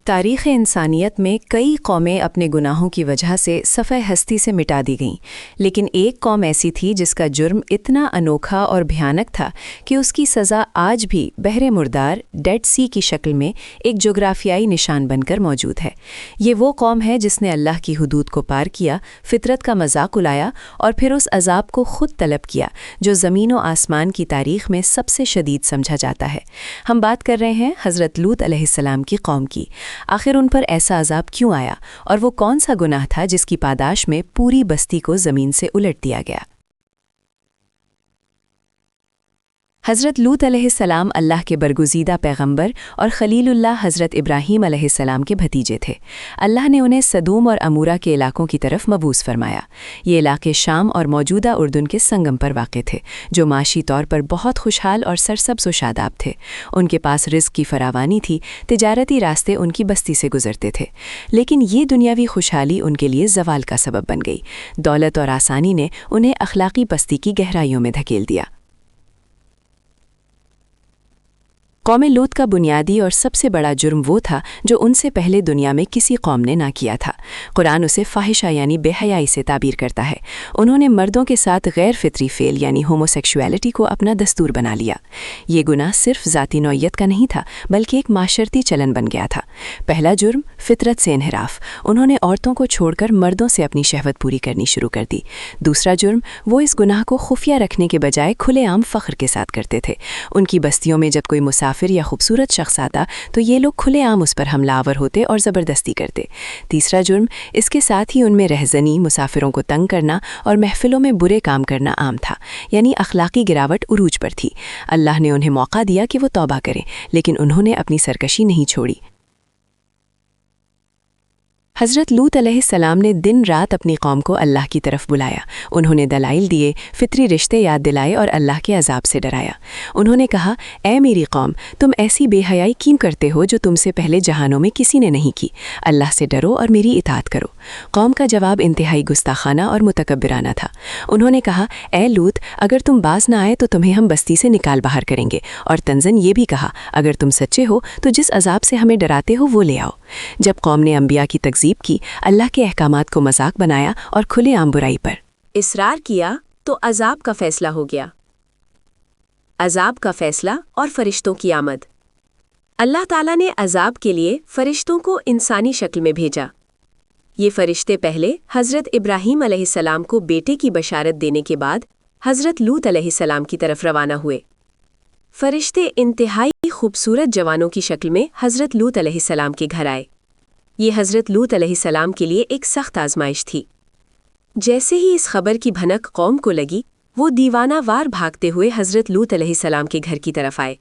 تاریخ انسانیت میں کئی قومیں اپنے گناہوں کی وجہ سے صفحہ ہستی سے مٹا دی گئیں، لیکن ایک قوم ایسی تھی جس کا جرم اتنا انوکھا اور بھیانک تھا کہ اس کی سزا آج بھی بحر مردار ڈیڈ سی کی شکل میں ایک جغرافیائی نشان بن کر موجود ہے۔ یہ وہ قوم ہے جس نے اللہ کی حدود کو پار کیا، فطرت کا مذاق اڑایا اور پھر اس عذاب کو خود طلب کیا جو زمین و آسمان کی تاریخ میں سب سے شدید سمجھا جاتا ہے۔ ہم بات کر رہے ہیں حضرت لوط علیہ السلام کی قوم کی۔ آخر ان پر ایسا عذاب کیوں آیا اور وہ کون سا گناہ تھا جس کی پاداش میں پوری بستی کو زمین سے الٹ دیا گیا؟ حضرت لوط علیہ السلام اللہ کے برگزیدہ پیغمبر اور خلیل اللہ حضرت ابراہیم علیہ السلام کے بھتیجے تھے۔ اللہ نے انہیں سدوم اور امورہ کے علاقوں کی طرف مبعوث فرمایا۔ یہ علاقے شام اور موجودہ اردن کے سنگم پر واقع تھے، جو معاشی طور پر بہت خوشحال اور سرسبز و شاداب تھے۔ ان کے پاس رزق کی فراوانی تھی، تجارتی راستے ان کی بستی سے گزرتے تھے، لیکن یہ دنیاوی خوشحالی ان کے لیے زوال کا سبب بن گئی۔ دولت اور آسانی نے انہیں اخلاقی پستی کی گہرائیوں میں دھکیل دیا۔ قوم لوط کا بنیادی اور سب سے بڑا جرم وہ تھا جو ان سے پہلے دنیا میں کسی قوم نے نہ کیا تھا۔ قرآن اسے فاحشہ یعنی بے حیائی سے تعبیر کرتا ہے۔ انہوں نے مردوں کے ساتھ غیر فطری فعل یعنی ہوموسیکشویلٹی کو اپنا دستور بنا لیا۔ یہ گناہ صرف ذاتی نوعیت کا نہیں تھا بلکہ ایک معاشرتی چلن بن گیا تھا۔ پہلا جرم فطرت سے انحراف، انہوں نے عورتوں کو چھوڑ کر مردوں سے اپنی شہوت پوری کرنی شروع کر دی۔ دوسرا جرم، وہ اس گناہ کو خفیہ رکھنے کے بجائے کھلے عام فخر کے ساتھ کرتے تھے۔ ان کی بستیوں میں جب کوئی مسافر یا خوبصورت شخص آتا تو یہ لوگ کھلے عام اس پر حملہ آور ہوتے اور زبردستی کرتے۔ تیسرا جرم، اس کے ساتھ ہی ان میں رہزنی، مسافروں کو تنگ کرنا اور محفلوں میں برے کام کرنا عام تھا، یعنی اخلاقی گراوٹ عروج پر تھی۔ اللہ نے انہیں موقع دیا کہ وہ توبہ کریں، لیکن انہوں نے اپنی سرکشی نہیں چھوڑی۔ حضرت لوط علیہ السلام نے دن رات اپنی قوم کو اللہ کی طرف بلایا۔ انہوں نے دلائل دیے، فطری رشتے یاد دلائے اور اللہ کے عذاب سے ڈرایا۔ انہوں نے کہا، اے میری قوم، تم ایسی بے حیائی کیوں کرتے ہو جو تم سے پہلے جہانوں میں کسی نے نہیں کی؟ اللہ سے ڈرو اور میری اطاعت کرو۔ قوم کا جواب انتہائی گستاخانہ اور متکبرانہ تھا۔ انہوں نے کہا، اے لوط، اگر تم باز نہ آئے تو تمہیں ہم بستی سے نکال باہر کریں گے، اور تنزن یہ بھی کہا، اگر تم سچے ہو تو جس عذاب سے ہمیں ڈراتے ہو وہ لے آؤ۔ جب قوم نے انبیاء کی تکذیب کی، اللہ کے احکامات کو مذاق بنایا اور کھلے عام برائی پر اصرار کیا تو عذاب کا فیصلہ ہو گیا۔ عذاب کا فیصلہ اور فرشتوں کی آمد۔ اللہ تعالیٰ نے عذاب کے لیے فرشتوں کو انسانی شکل میں بھیجا۔ یہ فرشتے پہلے حضرت ابراہیم علیہ السلام کو بیٹے کی بشارت دینے کے بعد حضرت لوط علیہ السلام کی طرف روانہ ہوئے۔ فرشتے انتہائی خوبصورت جوانوں کی شکل میں حضرت لوط علیہ السلام کے گھر آئے۔ یہ حضرت لوط علیہ السلام کے لیے ایک سخت آزمائش تھی۔ جیسے ہی اس خبر کی بھنک قوم کو لگی، وہ دیوانہ وار بھاگتے ہوئے حضرت لوط علیہ السلام کے گھر کی طرف آئے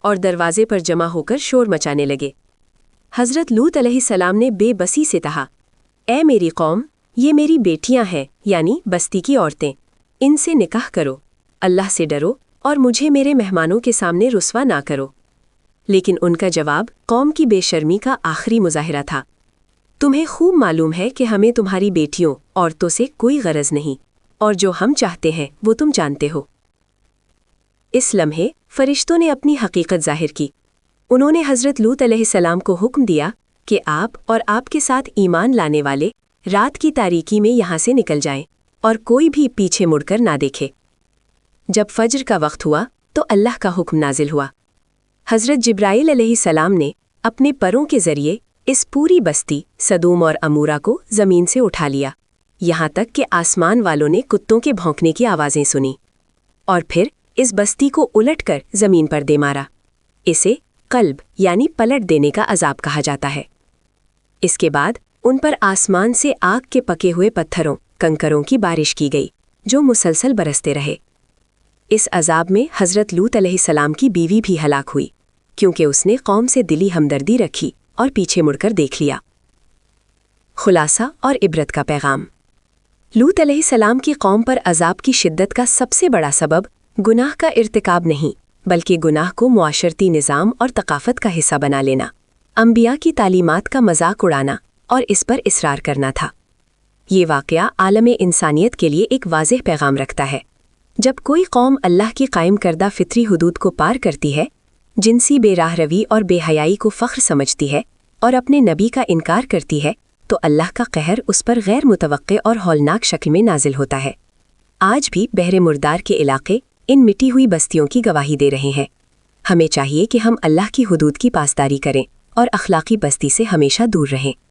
اور دروازے پر جمع ہو کر شور مچانے لگے۔ حضرت لوط علیہ السلام نے بے بسی سے کہا، اے میری قوم، یہ میری بیٹیاں ہیں یعنی بستی کی عورتیں، ان سے نکاح کرو، اللہ سے ڈرو اور مجھے میرے مہمانوں کے سامنے رسوا نہ کرو۔ لیکن ان کا جواب قوم کی بے شرمی کا آخری مظاہرہ تھا۔ تمہیں خوب معلوم ہے کہ ہمیں تمہاری بیٹیوں، عورتوں سے کوئی غرض نہیں، اور جو ہم چاہتے ہیں وہ تم جانتے ہو۔ اس لمحے فرشتوں نے اپنی حقیقت ظاہر کی۔ انہوں نے حضرت لوط علیہ السلام کو حکم دیا کہ آپ اور آپ کے ساتھ ایمان لانے والے رات کی تاریکی میں یہاں سے نکل جائیں اور کوئی بھی پیچھے مڑ کر نہ دیکھے۔ جب فجر کا وقت ہوا تو اللہ کا حکم نازل ہوا۔ حضرت جبرائیل علیہ السلام نے اپنے پروں کے ذریعے اس پوری بستی سدوم اور امورہ کو زمین سے اٹھا لیا، یہاں تک کہ آسمان والوں نے کتوں کے بھونکنے کی آوازیں سنی، اور پھر اس بستی کو الٹ کر زمین پر دے مارا۔ اسے قلب یعنی پلٹ دینے کا عذاب کہا جاتا ہے۔ اس کے بعد ان پر آسمان سے آگ کے پکے ہوئے پتھروں، کنکروں کی بارش کی گئی جو مسلسل برستے رہے۔ اس عذاب میں حضرت لوط علیہ السلام کی بیوی بھی ہلاک ہوئی، کیونکہ اس نے قوم سے دلی ہمدردی رکھی اور پیچھے مڑ کر دیکھ لیا۔ خلاصہ اور عبرت کا پیغام۔ لوط علیہ السلام کی قوم پر عذاب کی شدت کا سب سے بڑا سبب گناہ کا ارتکاب نہیں، بلکہ گناہ کو معاشرتی نظام اور ثقافت کا حصہ بنا لینا، انبیاء کی تعلیمات کا مذاق اڑانا اور اس پر اصرار کرنا تھا۔ یہ واقعہ عالم انسانیت کے لیے ایک واضح پیغام رکھتا ہے۔ جب کوئی قوم اللہ کی قائم کردہ فطری حدود کو پار کرتی ہے، جنسی بے راہ روی اور بے حیائی کو فخر سمجھتی ہے، اور اپنے نبی کا انکار کرتی ہے تو اللہ کا قہر اس پر غیر متوقع اور ہولناک شکل میں نازل ہوتا ہے۔ آج بھی بحر مردار کے علاقے ان مٹی ہوئی بستیوں کی گواہی دے رہے ہیں۔ ہمیں چاہیے کہ ہم اللہ کی حدود کی پاسداری کریں اور اخلاقی بستی سے ہمیشہ دور رہیں۔